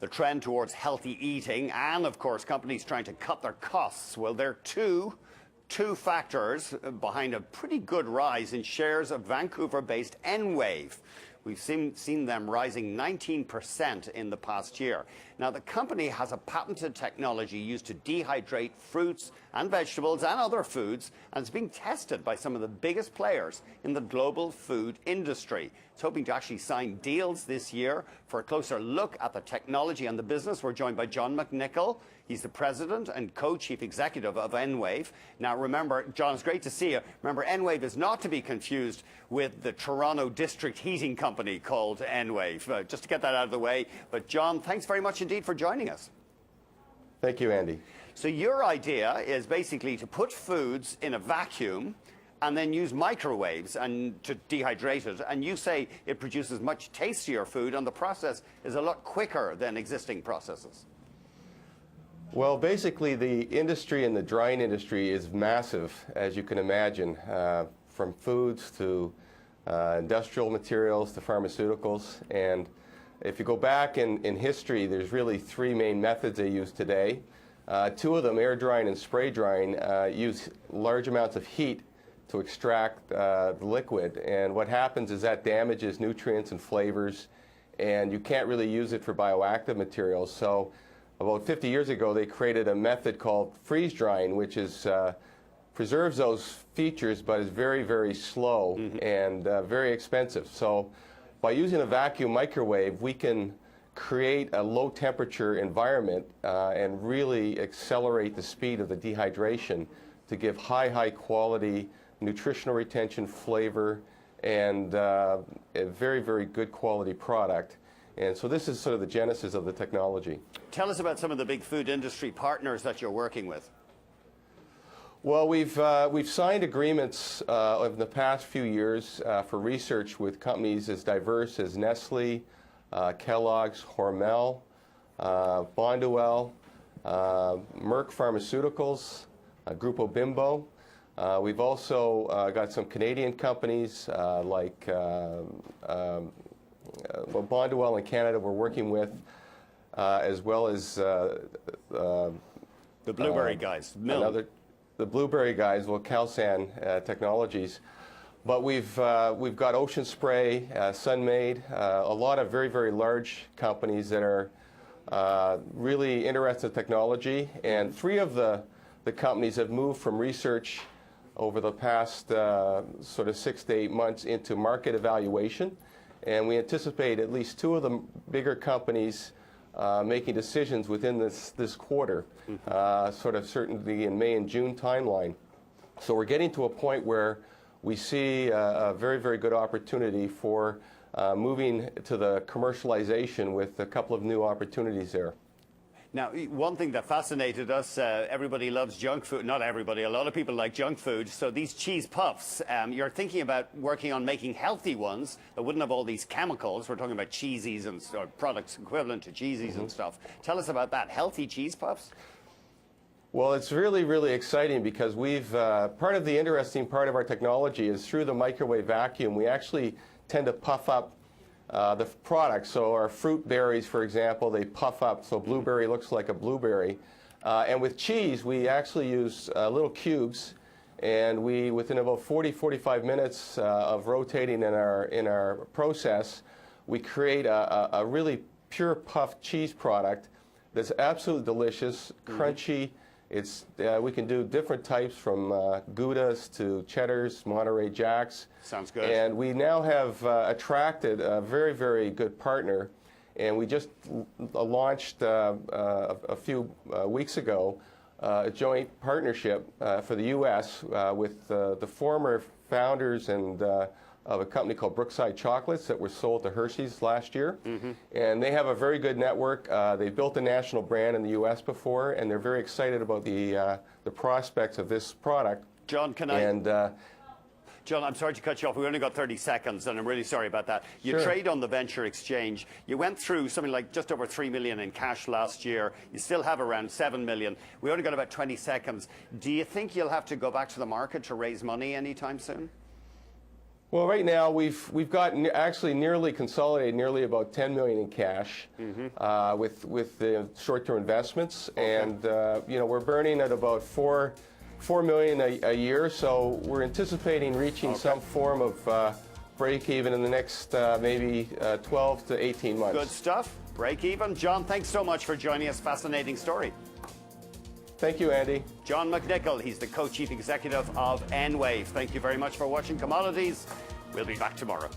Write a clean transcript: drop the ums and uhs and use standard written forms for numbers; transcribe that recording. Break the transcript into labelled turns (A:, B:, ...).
A: the trend towards healthy eating, and of course companies trying to cut their costs. Well, there are two factors behind a pretty good rise in shares of Vancouver-based EnWave. We've seen them rising 19% in the past year. Now, the company has a patented technology used to dehydrate fruits and vegetables and other foods, and it's being tested by some of the biggest players in the global food industry. It's hoping to actually sign deals this year. For a closer look at the technology and the business, we're joined by John McNichol. He's the president and co-chief executive of EnWave. Now, remember, John, it's great to see you. Remember, EnWave is not to be confused with the Toronto district heating company called EnWave. Just to get that out of the way. But John, thanks very much indeed for joining us.
B: Thank you, Andy.
A: So your idea is basically to put foods in a vacuum and then use microwaves and to dehydrate it. And you say it produces much tastier food, and the process is a lot quicker than existing processes.
B: Well, basically, the industry and the drying industry is massive, as you can imagine, from foods to industrial materials to pharmaceuticals. And if you go back in history, there's really three main methods they use today. Two of them, air drying and spray drying, use large amounts of heat to extract the liquid. And what happens is that damages nutrients and flavors, and you can't really use it for bioactive materials. So about 50 years ago, they created a method called freeze drying, which is preserves those features, but is very, very slow and very expensive. So by using a vacuum microwave, we can create a low temperature environment and really accelerate the speed of the dehydration to give high quality nutritional retention, flavor, and a very, very good quality product. And so this is sort of the genesis of the technology.
A: Tell us about some of the big food industry partners that you're working with.
B: Well, we've signed agreements over the past few years for research with companies as diverse as Nestle, Kellogg's, Hormel, Bonduelle, Merck Pharmaceuticals, Grupo Bimbo. We've also got some Canadian companies like Bonduelle in Canada we're working with, as well as the
A: blueberry guys,
B: the blueberry guys, well, Calsan Technologies. But we've got Ocean Spray, Sunmade, a lot of very, very large companies that are really interested in technology. And three of the companies have moved from research over the past sort of 6 to 8 months into market evaluation. And we anticipate at least two of the bigger companies making decisions within this quarter, sort of certainly in May and June timeline. So we're getting to a point where we see a very, very good opportunity for moving to the commercialization with a couple of new opportunities there.
A: Now, one thing that fascinated us, everybody loves junk food. Not everybody, a lot of people like junk food. So these cheese puffs, you're thinking about working on making healthy ones that wouldn't have all these chemicals. We're talking about cheesies and or products equivalent to cheesies and stuff. Tell us about that, healthy cheese puffs.
B: Well, it's really, really exciting because we've, part of the interesting part of our technology is through the microwave vacuum, we actually tend to puff up the product. So our fruit berries, for example, they puff up, so blueberry looks like a blueberry. And with cheese, we actually use little cubes, and we, within about 40-45 minutes of rotating in our process, we create a really pure puffed cheese product that's absolutely delicious, crunchy. It's, we can do different types from Goudas to Cheddars, Monterey Jacks.
A: Sounds good.
B: And we now have attracted a very, very good partner. And we just launched a few weeks ago a joint partnership for the U.S. With the former founders and of a company called Brookside Chocolates that were sold to Hershey's last year. And they have a very good network. They've built a national brand in the U.S. before, and they're very excited about the prospects of this product.
A: John, can I? John, I'm sorry to cut you off. We only got 30 seconds, and I'm really sorry about that. You trade on the venture exchange. You went through something like just over $3 million in cash last year. You still have around $7 million. We only got about 20 seconds. Do you think you'll have to go back to the market to raise money anytime soon?
B: Well, right now we've got actually nearly consolidated nearly about 10 million in cash with the short-term investments, and you know, we're burning at about 4 million a year. So we're anticipating reaching some form of break even in the next maybe 12 to 18 months.
A: Good stuff. Break even. John, thanks so much for joining us. Fascinating story.
B: Thank you, Andy.
A: John McNichol, he's the co-chief executive of EnWave. Thank you very much for watching Commodities. We'll be back tomorrow.